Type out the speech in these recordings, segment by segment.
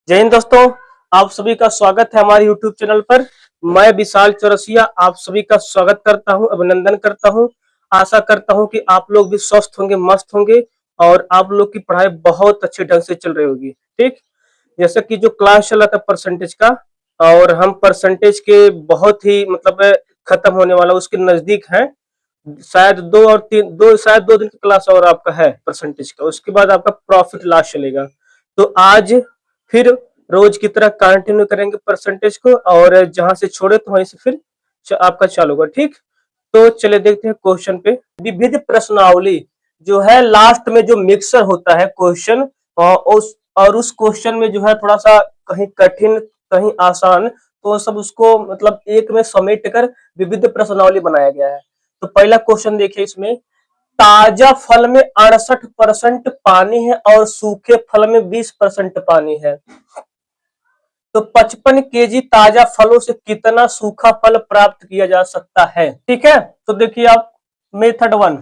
जय हिंद दोस्तों। आप सभी का स्वागत है हमारे YouTube चैनल पर। मैं विशाल चौरसिया आप सभी का स्वागत करता हूं, अभिनंदन करता हूं। आशा करता हूं कि आप लोग भी स्वस्थ होंगे, मस्त होंगे और आप लोग की पढ़ाई बहुत अच्छे ढंग से चल रही होगी। ठीक, जैसे कि जो क्लास चला था परसेंटेज का, और हम परसेंटेज के बहुत ही खत्म होने वाला उसके नजदीक हैं। शायद 2 दिन की क्लास और आपका है परसेंटेज का, उसके बाद आपका प्रॉफिट लॉस चलेगा। तो आज फिर रोज की तरह कंटिन्यू करेंगे परसेंटेज को, और जहां से छोड़े तो वहीं से फिर आपका चालू होगा। ठीक, तो चले देखते हैं क्वेश्चन पे। विविध प्रश्नावली जो है, लास्ट में जो मिक्सर होता है क्वेश्चन, और उस क्वेश्चन में जो है थोड़ा सा कहीं कठिन कहीं आसान, तो सब उसको एक में समेट कर विविध प्रश्नावली बनाया गया है। तो पहला क्वेश्चन देखिए इसमें, ताजा फल में 68% पानी है और सूखे फल में 20% पानी है, तो 55 kg ताजा फलों से कितना सूखा फल प्राप्त किया जा सकता है। ठीक है, तो देखिए आप, मेथड 1,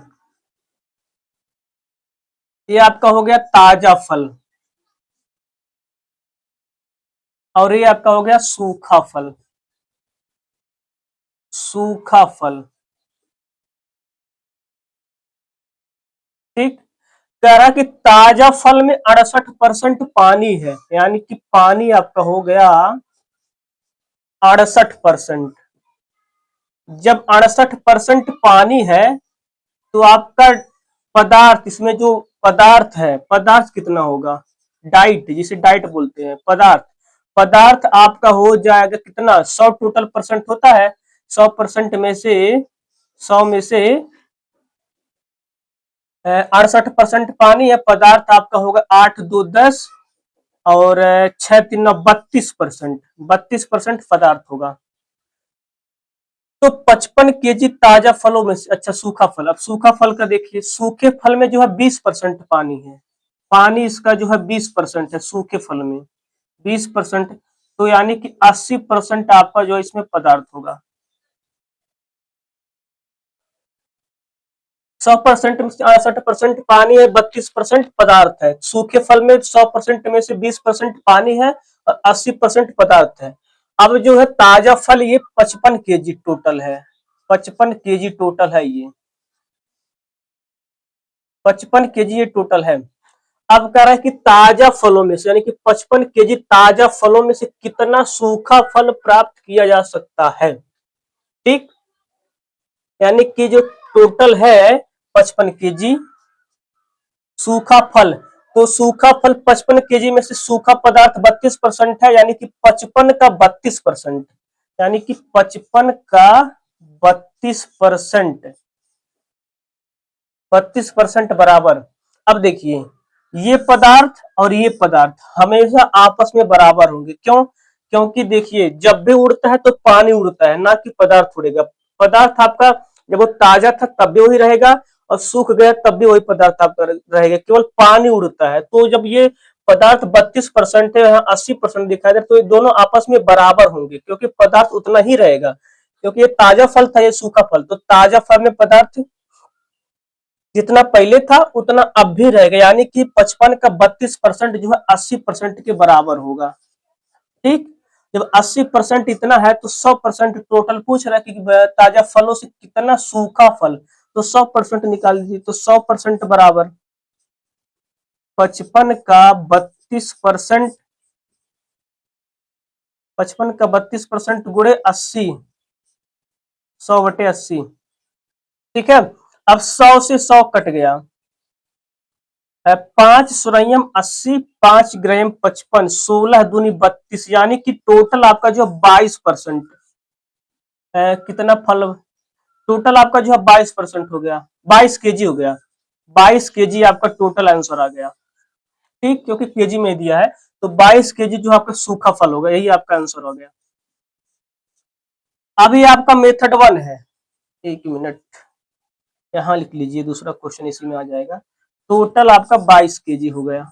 ये आपका हो गया ताजा फल, और ये आपका हो गया सूखा फल। सूखा फल, ठीक। कह रहा कि ताजा फल में 68% पानी है, यानी कि पानी आपका हो गया 68%। जब 68% पानी है तो आपका पदार्थ, इसमें जो पदार्थ है, पदार्थ कितना होगा, डाइट, जिसे डाइट बोलते हैं, पदार्थ। पदार्थ आपका हो जाएगा कितना, 100 टोटल परसेंट होता है। 100% में से 100 में से 68% पानी है, पदार्थ आपका होगा 8 2 10, और 6 3 32%। 32% पदार्थ होगा। तो 55 kg ताजा फलों में से, अच्छा सूखा फल, अब सूखा फल का देखिए, सूखे फल में जो है 20% पानी है। पानी इसका जो है 20% है सूखे फल में, 20%। तो यानी कि 80% आपका जो है इसमें पदार्थ होगा। 100% में से 68% पानी है, 32% पदार्थ है। सूखे फल में 100% में से 20% पानी है और 80% पदार्थ है। अब जो है ताजा फल, ये 55 kg टोटल है। 55 kg टोटल है ये, 55 kg ये टोटल है। अब कह रहा है कि ताजा फलों में से, यानी कि 55 kg ताजा फलों में से कितना सूखा फल प्राप्त किया जा सकता है। ठीक, यानी कि जो टोटल है 55 kg सूखा फल, तो सूखा फल 55 kg में से सूखा पदार्थ 32% है, यानी कि 55 का 32%, यानी कि 55 का 32%, 32% बराबर। अब देखिए, ये पदार्थ और ये पदार्थ हमेशा आपस में बराबर होंगे। क्यों? क्योंकि देखिए, जब भी उड़ता है तो पानी उड़ता है, ना कि पदार्थ उड़ेगा। पदार्थ आपका जब वो ताजा था तब भी वही रहेगा, और सूख गया तब भी वही पदार्थ आपका रहेगा, केवल पानी उड़ता है। तो जब ये पदार्थ 32% है, यहाँ 80% दिखाई दे, तो ये दोनों आपस में बराबर होंगे, क्योंकि पदार्थ उतना ही रहेगा। क्योंकि ये ताजा फल था, ये सूखा फल, तो ताजा फल में पदार्थ जितना पहले था उतना अब भी रहेगा, यानी कि 55 का 32% जो है 80% के बराबर होगा। ठीक, जब 80% इतना है तो 100% टोटल पूछ रहा है कि ताजा फलों से कितना सूखा फल, तो 100% निकाल लीजिए, तो 100% बराबर 55 का 32%, 55 का 32% गुणे 80, 100/80। ठीक है, अब 100 से 100 कट गया, 5 5 ग्राम 55, 16 दूनी 32, यानी कि टोटल आपका जो 22%, कितना फल, टोटल आपका जो है 22% हो गया, 22 kg हो गया। 22 kg आपका टोटल आंसर आ गया। ठीक, क्योंकि केजी में दिया है, तो 22 kg जो आपका सूखा फल होगा, यही आपका आंसर हो गया। अभी आपका मेथड 1 है, 1 मिनट यहां लिख लीजिए, दूसरा क्वेश्चन इसी में आ जाएगा। टोटल आपका 22 kg हो गया।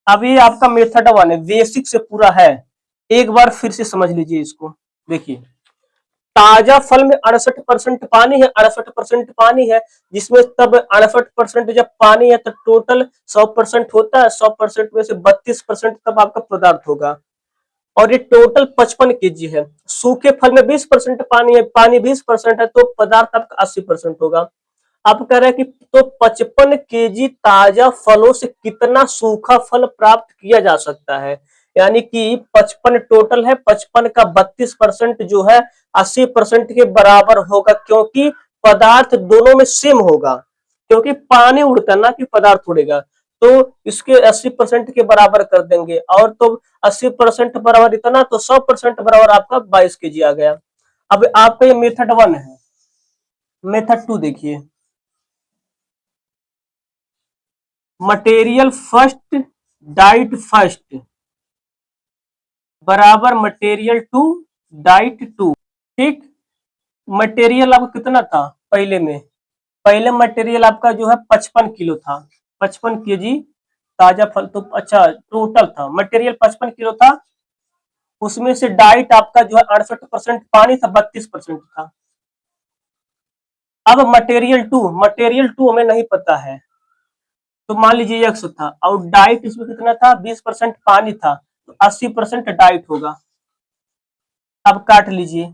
अब ये आपका मेथड 1 है, बेसिक से पूरा है, एक बार फिर से समझ लीजिए इसको। देखिए, ताजा फल में 68% पानी है, 68% पानी है, जिसमें तब 68% जब पानी है तो टोटल 100% होता है, 100% में से 32% तब आपका पदार्थ होगा। और ये टोटल 55 kg है। सूखे फल में 20% पानी है, पानी 20% है, तो पदार्थ आपका 80% होगा। अब कह रहे हैं कि तो 55 kg ताजा फलों से कितना सूखा फल प्राप्त किया जा सकता है। यानी कि 55 टोटल है, 55 का 32% जो है 80% के बराबर होगा, क्योंकि पदार्थ दोनों में सेम होगा, क्योंकि पानी उड़ता ना कि पदार्थ उड़ेगा। तो इसके 80% के बराबर कर देंगे, और तो 80% बराबर इतना, तो 100% बराबर आपका 22 kg आ गया। अब आपका ये मेथड 1 है। मेथड 2 देखिए, मटेरियल फर्स्ट डाइट फर्स्ट बराबर मटेरियल टू डाइट टू। ठीक, मटेरियल आपका कितना था पहले में, पहले मटेरियल आपका जो है 55 किलो था, 55 kg ताजा फल, तो अच्छा टोटल था मटेरियल 55 किलो था, उसमें से डाइट आपका जो है 68% पानी था, 32% था। अब मटेरियल टू हमें नहीं पता है, तो मान लीजिए एक्स था, और डाइट इसमें कितना था, 20% पानी था, तो 80% डाइट होगा। अब काट लीजिए,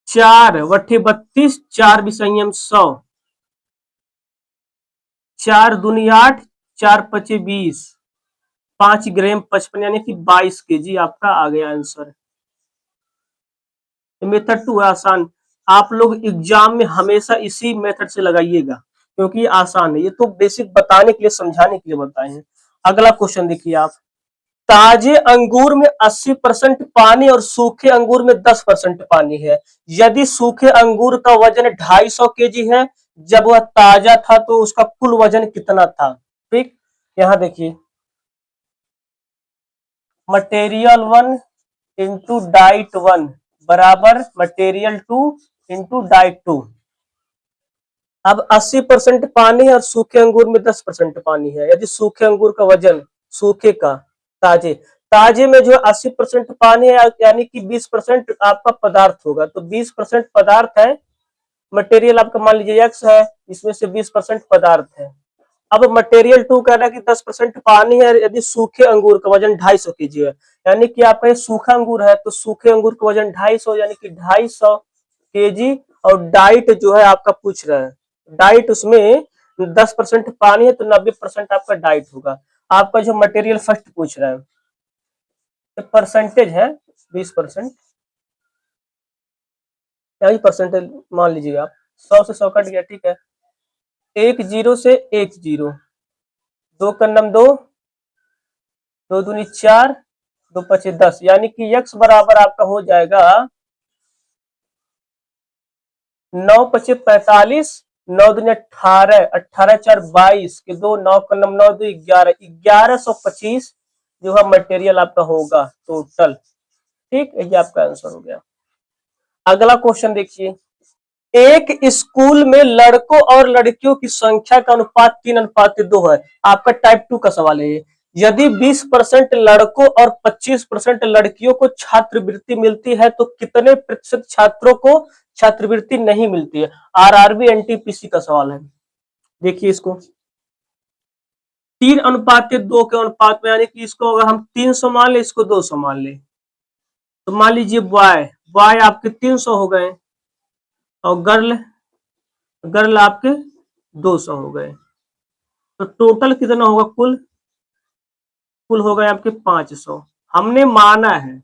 4 बटे 32, 4 × 100, 4 दूनी 8, 4 × 5 = 20, 5 ग्राम 55 यानी कि 22 kg आपका आ गया आंसर। मेथड 2 है आसान, आप लोग एग्जाम में हमेशा इसी मेथड से लगाइएगा, क्योंकि ये आसान है, ये तो बेसिक बताने के लिए, समझाने के लिए बताए हैं। अगला क्वेश्चन देखिए आप, ताजे अंगूर में 80% पानी और सूखे अंगूर में 10% पानी है। यदि सूखे अंगूर का वजन 250 kg है, जब वह ताजा था तो उसका कुल वजन कितना था। ठीक, यहां देखिए, मटेरियल 1 इंटू डाइट 1 बराबर मटेरियल 2 इंटू डाइट 2। अब 80% पानी है और सूखे अंगूर में 10% पानी है। यदि सूखे अंगूर का वजन, सूखे का, ताजे ताजे में जो है 80% पानी है, यानी कि 20% आपका पदार्थ होगा, तो 20% पदार्थ है। मटेरियल आपका मान लीजिए एक्स है, इसमें से 20% पदार्थ है। अब मटेरियल 2 कह रहा है कि 10% पानी है, यदि सूखे अंगूर का वजन 250 kg है, यानी कि आपका ये सूखा अंगूर है, तो सूखे अंगूर का वजन 250, यानी कि 250 kg। और डाइट जो है आपका पूछ रहा है, डाइट उसमें 10% पानी है, तो 90% आपका डाइट होगा। आपका जो मटेरियल फर्स्ट पूछ रहा है, तो परसेंटेज है 20%, यही परसेंटेज मान लीजिए आप, 100 से 100 कट गया, ठीक है। 1 0 से 1 0, 2 × 2, 2 दूनी 4, 2 × 5 = 10, यानी कि x बराबर आपका हो जाएगा 9 × 5 = 45, 9 दूनी 18, 18 × 4 = 22 के 2, 9 × 9 = 9, 2 = 11, 1125 जो है मटेरियल आपका होगा टोटल। ठीक, ये आपका आंसर हो गया। अगला क्वेश्चन देखिए, एक स्कूल में लड़कों और लड़कियों की संख्या का अनुपात 3:2 है। आपका टाइप 2 का सवाल है ये। यदि 20% लड़कों और 25% लड़कियों को छात्रवृत्ति मिलती है, तो कितने प्रतिशत छात्रों को छात्रवृत्ति नहीं मिलती है। आरआरबी एनटीपीसी का सवाल है। देखिए इसको, 3:2 के अनुपात में, यानी कि इसको अगर हम 300 मान ले, इसको 200 मान ले, तो मान लीजिए बॉय बॉय आपके 300 हो गए, और गर्ल गर्ल आपके 200 हो गए, तो टोटल कितना होगा, कुल कुल हो गए आपके 500। हमने माना है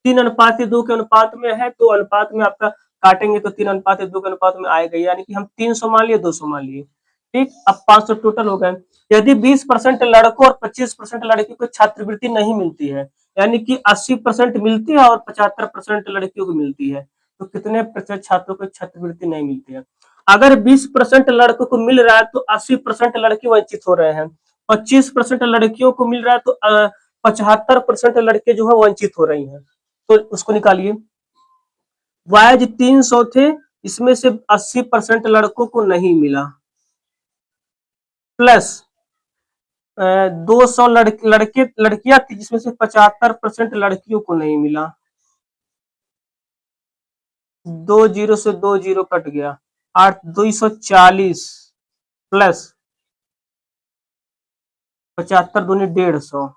3:2 के अनुपात में है, तो अनुपात में आपका काटेंगे तो 3:2 के अनुपात में आएगा, यानी कि हम 300 मान लिए, 200 मान लिए। ठीक, अब 500 टोटल हो गए। यदि 20% लड़कों और 25% लड़कियों को छात्रवृत्ति नहीं मिलती है, यानी कि 80% मिलती है और 75% लड़कियों को मिलती है, तो कितने प्रतिशत छात्रों को छात्रवृत्ति नहीं मिलती है। अगर 20% लड़कों को मिल रहा है, तो 80% लड़के वंचित हो रहे हैं। 25% लड़कियों को मिल रहा है, तो 75% लड़के जो है वंचित हो रही हैं। तो उसको निकालिए, वाइज 300 थे, इसमें से 80% लड़कों को नहीं मिला, प्लस 200 लड़के लड़कियां थी, जिसमें से 75% लड़कियों को नहीं मिला। दो जीरो से दो जीरो कट गया, 240 प्लस 75 दूनी 150,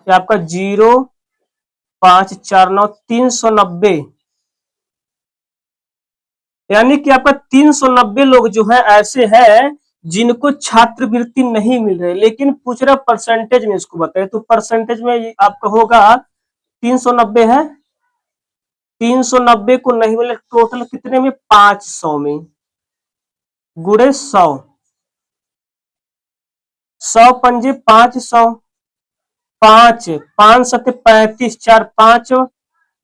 ये आपका 0,549 390, यानी कि आपका 390 लोग जो है ऐसे हैं जिनको छात्रवृत्ति नहीं मिल रही, लेकिन पूछ रहा परसेंटेज में इसको बताए, तो परसेंटेज में आपका होगा 390 है, 390 को नहीं मिले टोटल कितने में 500 में गुड़े 100, 100 पंजे 500, 5 5 सत्ते 35, 4 5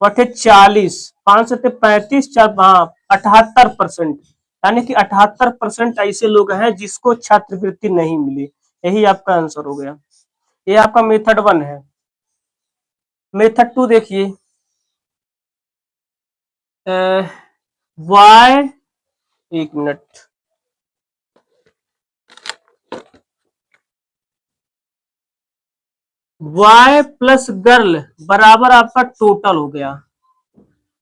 बटे 40, 5 सत्ते 35, 4 हाँ 78%, यानी कि 78% ऐसे लोग हैं जिसको छात्रवृत्ति नहीं मिली। यही आपका आंसर हो गया। ये आपका मेथड 1 है। मेथड 2 देखिए, वाई, एक मिनट, वाई प्लस गर्ल बराबर आपका टोटल हो गया।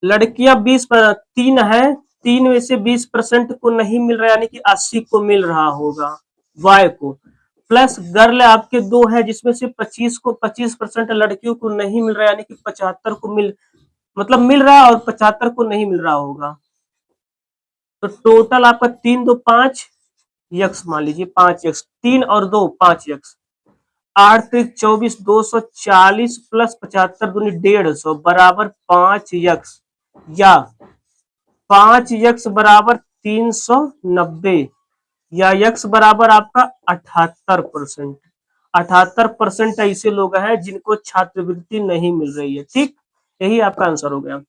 लड़कियां 3 है, 3 में से 20% को नहीं मिल रहा, यानी कि 80 को मिल रहा होगा वाई को, प्लस गर्ल आपके 2 है जिसमें से 25% लड़कियों को नहीं मिल रहा, यानी कि 75 को मतलब मिल रहा और 75 को नहीं मिल रहा होगा। तो टोटल आपका 3 2 5 यक्स, मान लीजिए 5 यक्स, 3 और 2 5 यक्स, 8 3 24 240 प्लस 75 दूनी 150 बराबर 5 यक्स, या 5 यक्स बराबर 390, या यक्स बराबर आपका 78%। 78% ऐसे लोग हैं जिनको छात्रवृत्ति नहीं मिल रही है। ठीक, यही आपका आंसर हो गया।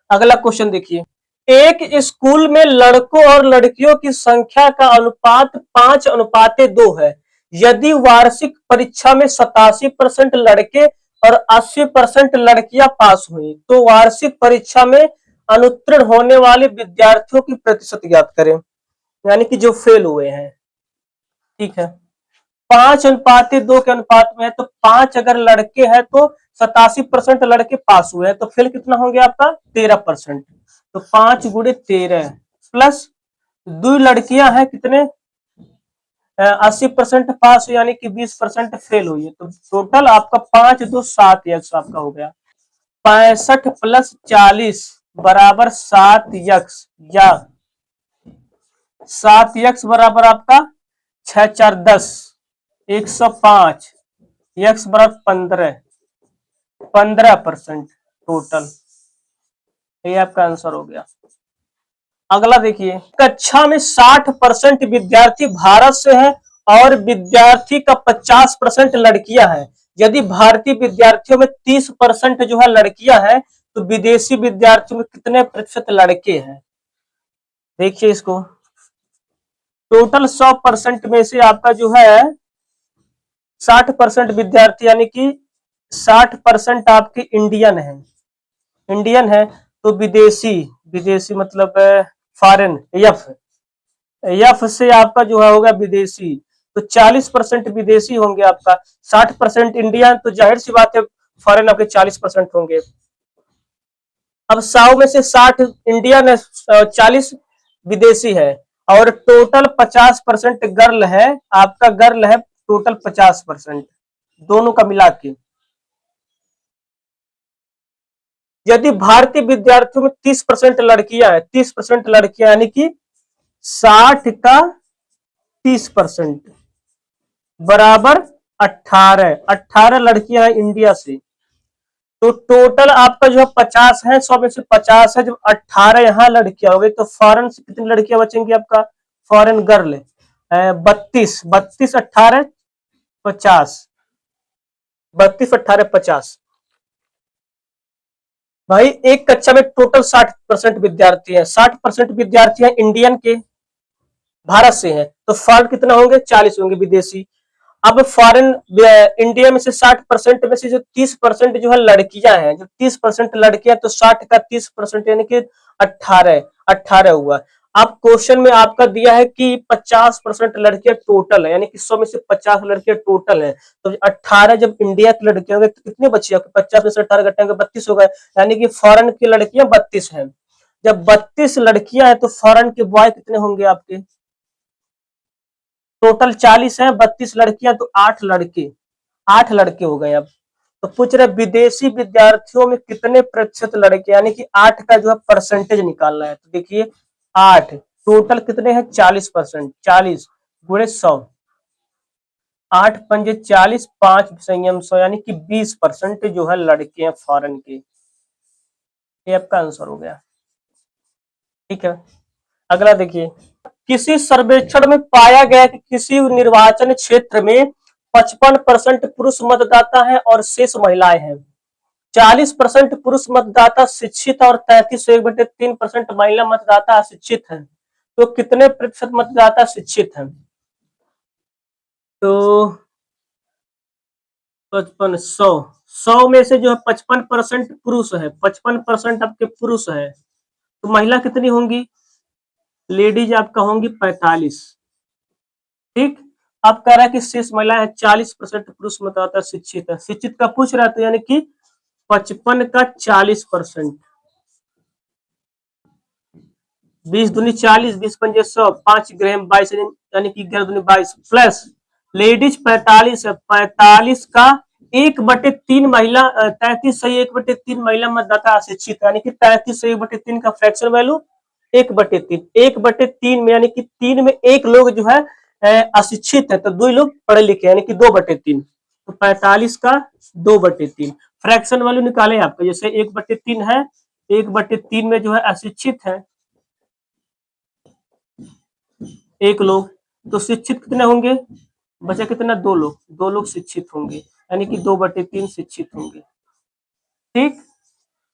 अगला क्वेश्चन देखिए, एक स्कूल में लड़कों और लड़कियों की संख्या का अनुपात 5:2 है। यदि वार्षिक परीक्षा में 87% लड़के और 80% लड़कियां पास हुई, तो वार्षिक परीक्षा में अनुत्तीर्ण होने वाले विद्यार्थियों की प्रतिशत ज्ञात करें, यानी कि जो फेल हुए हैं। ठीक है, 5:2 के अनुपात में है, तो 5 अगर लड़के हैं तो 87% लड़के पास हुए हैं, तो फेल कितना हो गया आपका 13%, तो 5 गुणे 13 प्लस 2 लड़कियां हैं कितने 80% पास, यानी कि 20% फेल हुई है, तो टोटल आपका 5 2 7 यक्स आपका हो गया। 65 प्लस 40 बराबर 7 यक्स, या 7 यक्स बराबर आपका 6 4 10, 105 यक्स बराबर 15% टोटल, ये आपका आंसर हो गया। अगला देखिए, कक्षा में 60% विद्यार्थी भारत से हैं और विद्यार्थी का 50% लड़कियां हैं। यदि भारतीय विद्यार्थियों में 30% जो है लड़कियां हैं, तो विदेशी विद्यार्थियों में कितने प्रतिशत लड़के हैं? देखिए इसको, टोटल 100% में से आपका जो है 60% विद्यार्थी, यानी कि 60% आपके इंडियन है, तो विदेशी, विदेशी मतलब फॉरेन, एफ, एफ से आपका जो है होगा विदेशी, तो 40% विदेशी होंगे आपका, 60% इंडियन, तो जाहिर सी बात है फॉरेन आपके 40% होंगे। अब 100 में से 60 इंडियन है, 40 विदेशी है, और टोटल 50% गर्ल है, आपका गर्ल है टोटल 50%, दोनों का मिला के। यदि भारतीय विद्यार्थियों में 30% लड़कियां हैं, 30% लड़कियां, यानी कि 60 का 30% बराबर 18 लड़कियां हैं इंडिया से, तो टोटल आपका जो है 50 है, 100 में से 50 है, जब 18 यहाँ लड़कियां हो गई, तो फॉरेन से कितनी लड़कियां बचेंगी आपका, फॉरेन गर्ल 32, 32 18 50, 32 18 50। भाई एक कक्षा में टोटल 60% विद्यार्थी है, 60% विद्यार्थी है इंडियन के, भारत से हैं, तो फॉरेन कितना होंगे 40 होंगे विदेशी। अब फॉरेन इंडिया में से 60% में से जो 30% जो है लड़कियां हैं, जो 30% लड़कियां, तो 60 का 30% यानी कि 18 18 हुआ। अब क्वेश्चन में आपका दिया है कि 50% लड़कियां टोटल है, यानी कि 100 में से 50 लड़कियां टोटल है। तो 18 जब इंडिया की लड़कियां होंगे तो कितने बची आपके? 50 में से 18 घटाएंगे 32 हो गए, यानी कि फॉरेन की लड़कियां 32 हैं। जब 32 लड़कियां हैं तो फॉरेन के बॉय कितने होंगे आपके? टोटल 40 है, 32 लड़कियां तो 8 लड़के, 8 लड़के हो गए। अब तो पूछ रहे विदेशी विद्यार्थियों में कितने प्रतिशत लड़के, यानी कि 8 का जो है परसेंटेज निकालना है। तो देखिए 8 टोटल कितने हैं? 40%, 40 गुणे 100, 8 पंजे 40, 5 संयम 100, यानी कि 20% जो है लड़के हैं फॉरेन के। ये आपका आंसर हो गया। ठीक है, अगला देखिए, किसी सर्वेक्षण में पाया गया कि किसी निर्वाचन क्षेत्र में 55% पुरुष मतदाता है और शेष महिलाएं हैं। 40% पुरुष मतदाता शिक्षित और 33.3% महिला मतदाता अशिक्षित हैं। तो कितने प्रतिशत मतदाता शिक्षित हैं? तो 55, 100, 100 में से जो है 55% पुरुष है, 55% आपके पुरुष है, तो महिला कितनी होंगी? लेडीज आपका होंगी 45। ठीक, अब कह रहा है कि शेष महिला है 40% पुरुष मतदाता शिक्षित है। शिक्षित का पूछ रहा था, यानी कि 55 का 40%, 20 दूनी 40, 20 पंजे 100, 5 ग्राम 22, यानी कि 11 दूनी 22 प्लस लेडीज 45 है, 45 का 1/3 महिला, 33 सही 1/3 महिला मतदाता अशिक्षित, यानी कि 33 सही 1/3 का फ्रैक्शन वैल्यू 1/3, 1/3 में यानी कि 3 में एक लोग जो है अशिक्षित है, तो 2 लोग पढ़े लिखे, यानी कि 2/3। तो 45 का 2/3 फ्रैक्शन वैल्यू निकाले आपका, जैसे 1/3 है, 1/3 में जो है अशिक्षित है एक लोग, तो शिक्षित कितने होंगे? बचा कितना? 2 लोग, 2 लोग शिक्षित होंगे, यानी कि 2/3 शिक्षित होंगे। ठीक,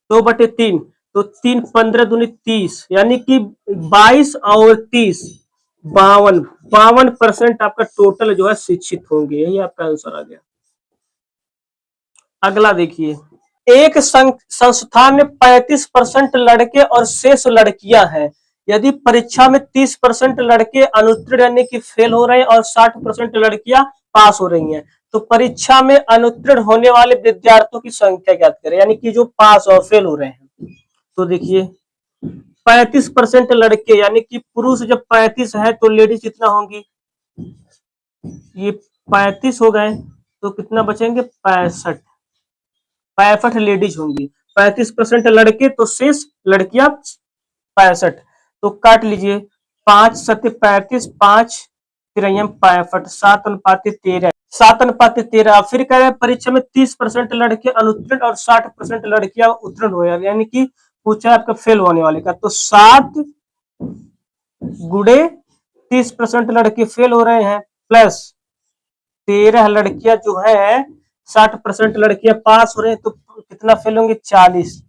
2/3, तो 3 15 दूनी 30, यानी कि 22 और 30 52, 52% आपका टोटल जो है शिक्षित होंगे। यही आपका आंसर आ गया। अगला देखिए, एक संस्थान में 35% लड़के और शेष लड़कियां हैं। यदि परीक्षा में 30% लड़के अनुत्तीर्ण यानी कि फेल हो रहे हैं और 60% लड़कियां पास हो रही हैं, तो परीक्षा में अनुत्तीर्ण होने वाले विद्यार्थियों की संख्या ज्ञात करें, यानी कि जो पास और फेल हो रहे हैं। तो देखिए 35% लड़के, यानी कि पुरुष जब 35 है तो लेडीज कितना होंगी? ये 35 हो गए, तो कितना बचेंगे? 65, 65 लेडीज होंगी। 35% लड़के तो शेष लड़कियां 65, तो काट लीजिए, 5 सत्य 35, 5 तिरैयम 65, 7:13, 7:13। फिर कह रहे परीक्षा में 30% लड़के अनुत्तीर्ण और 60% लड़कियां उत्तीर्ण हुए, यानी कि पूछा आपका फेल होने वाले का, तो 7 गुणे 30% लड़के फेल हो रहे हैं, प्लस 13 लड़कियां जो है 60% लड़कियां पास हो रहे हैं, तो कितना फेल होंगे? 40।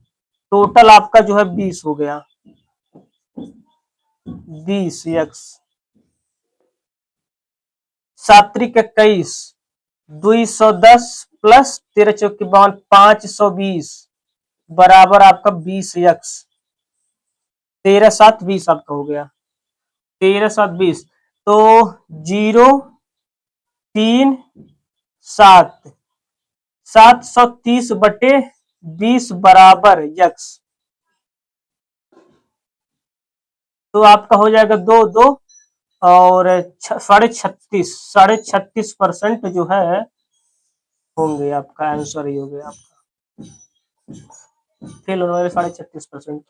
टोटल आपका जो है 20 हो गया, 20 यक्स 7×21 210 प्लस 13×4 520 बराबर आपका 20 यक्स 13×7=20 आपका हो गया, 13×7=20, तो 0.37 730/20 बराबर यक्स, तो आपका हो जाएगा 2 और 36.5% जो है होंगे। आपका आंसर ही हो गया, आपका फेल होने वाले 36.5%।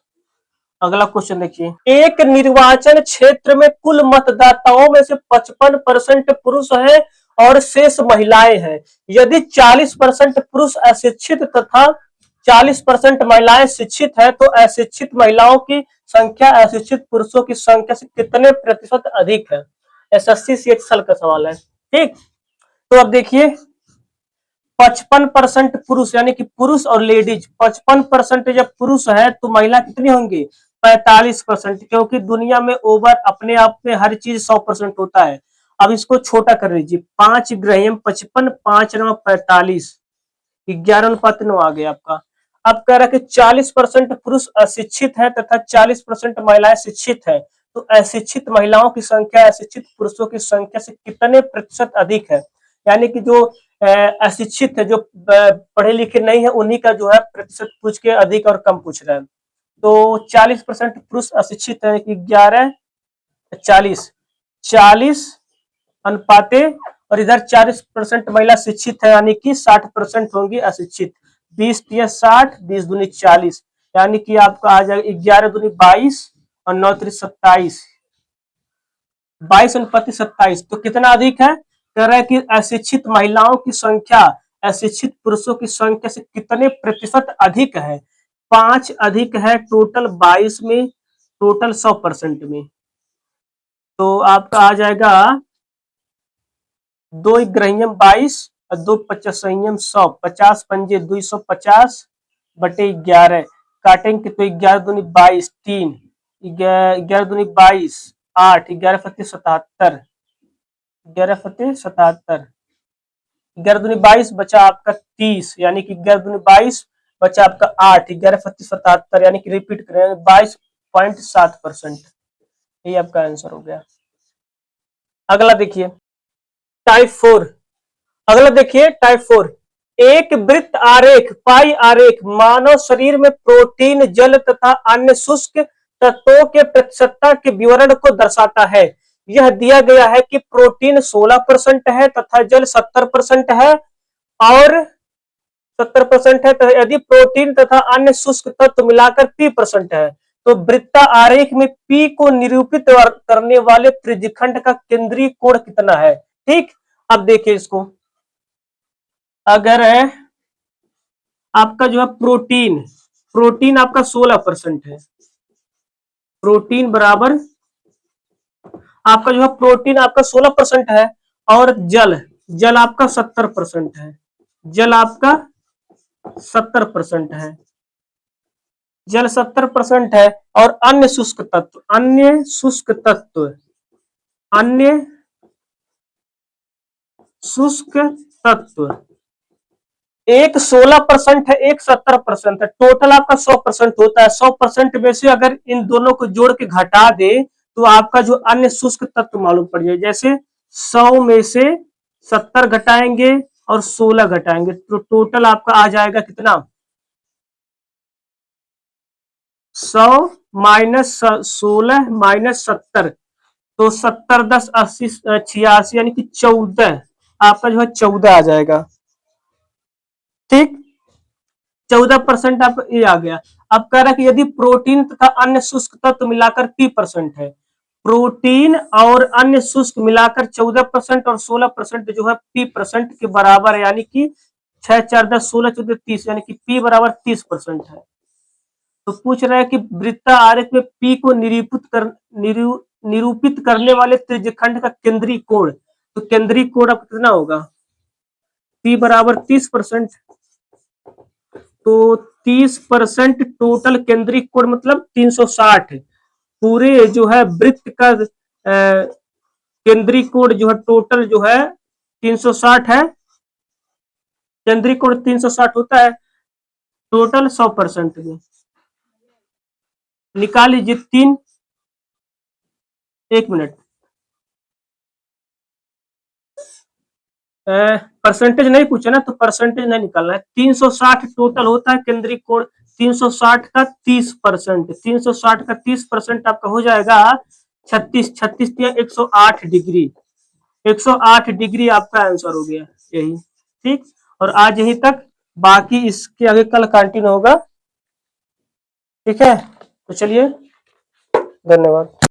अगला क्वेश्चन देखिए, एक निर्वाचन क्षेत्र में कुल मतदाताओं में से 55% पुरुष है और शेष महिलाएं हैं। यदि 40% पुरुष अशिक्षित तथा 40% महिलाएं शिक्षित है, तो अशिक्षित महिलाओं की संख्या अशिक्षित पुरुषों की संख्या से कितने प्रतिशत अधिक है? एसएससी साल का सवाल है। ठीक, तो अब देखिए 55% पुरुष, यानी कि पुरुष और लेडीज 55% जब पुरुष है तो महिला कितनी होंगी? 45%, क्योंकि दुनिया में ओवर अपने आप में हर चीज 100% होता है। अब इसको छोटा कर लीजिए, 5 ग्राम 55, 5×9 = 45, 11:9 आ गया आपका। अब कह रहा है कि 40% पुरुष अशिक्षित है तथा 40% महिलाएं शिक्षित है, तो अशिक्षित महिलाओं की संख्या अशिक्षित पुरुषों की संख्या से कितने प्रतिशत अधिक है। यानी कि जो अशिक्षित है, जो पढ़े लिखे नहीं है, उन्हीं का जो है प्रतिशत पूछ के अधिक और कम पूछ रहा है। तो 40% पुरुष अशिक्षित है कि 40 अनुपाते, और इधर 40% महिला शिक्षित है, यानी कि 60% होंगी अशिक्षित। 20 × 60, 20 दूनी 40, यानी कि आपका आ जाएगा 11 दूनी 22 और 9 3 27, 22:27। तो कितना अधिक है, कह रहा है कि अशिक्षित महिलाओं की संख्या अशिक्षित पुरुषों की संख्या से कितने प्रतिशत अधिक है। 5 अधिक है टोटल 22 में, टोटल 100% में। तो आपका आ जाएगा 2 ग्रहियम 22 और 2 पचसहियम 100, 50 पंजे 250 बटे 11, काटेंगे तो 11 दूनी 22, 3, 11 दूनी 22, 8, 11 फते 77, 11 फते 77, 11 दूनी 22 बचा आपका 30, यानी कि 11 दूनी 22 बचा आपका 8, 11 फते 77, यानी कि रिपीट करें 22.7%। ये आपका आंसर हो गया। अगला देखिए टाइप 4। अगला देखिए टाइप 4। एक वृत्त आरेख पाई आरेख मानव शरीर में प्रोटीन, जल तथा अन्य शुष्क तत्वों के प्रतिशतता के विवरण को दर्शाता है। यह दिया गया है कि प्रोटीन 16% है तथा जल 70% है, और 70% है, तो यदि प्रोटीन तथा अन्य शुष्क तत्व मिलाकर P% है, तो वृत्ता आरेख में P को निरूपित करने वाले त्रिज्यखंड का केंद्रीय कोण कितना है। ठीक, अब देखिए इसको, अगर आपका जो है प्रोटीन आपका 16% है, प्रोटीन बराबर आपका जो है प्रोटीन आपका 16% है, और जल आपका 70% है, जल आपका 70% है, जल 70% है, और अन्य शुष्क तत्व एक 16% है, एक 70% है, टोटल आपका 100% होता है। 100% में से अगर इन दोनों को जोड़ के घटा दे तो आपका जो अन्य शुष्क तत्व मालूम पड़ जाए। जैसे 100 में से 70 घटाएंगे और 16 घटाएंगे, तो टोटल आपका आ जाएगा कितना, 100 माइनस 16 माइनस 70, तो 70 10 80 86, यानी कि 14, आपका जो है 14 आ जाएगा। ठीक, 14% आपका ये आ गया। अब कह रहा है कि यदि प्रोटीन तथा अन्य शुष्क तत्व मिलाकर P% है, प्रोटीन और अन्य शुष्क मिलाकर 14% और 16% जो है P% के बराबर है, यानी कि 6 4 10 16 14 30, यानी कि P बराबर 30% है। तो पूछ रहा है कि वृत्ता आरेख में P को निरूपित करने वाले त्रिज्यखंड का केंद्रीय कोण, तो केंद्रीय कोण अब कितना होगा, P बराबर 30%, तो 30% टोटल केंद्रीय कोण मतलब 360, पूरे जो है वृत्त का केंद्रीय कोण जो है टोटल जो है 360 है, केंद्रीय कोण 360 होता है टोटल 100% में। निकाल लीजिए 3, 1 मिनट, परसेंटेज नहीं पूछा ना, तो परसेंटेज नहीं निकालना है। 360 टोटल होता है केंद्रीय कोण, 360 का 30%, 360 का 30% आपका हो जाएगा 36, 36 108 डिग्री, 108 डिग्री आपका आंसर हो गया यही। ठीक, और आज यहीं तक, बाकी इसके आगे कल कंटिन्यू होगा। ठीक है, तो चलिए, धन्यवाद।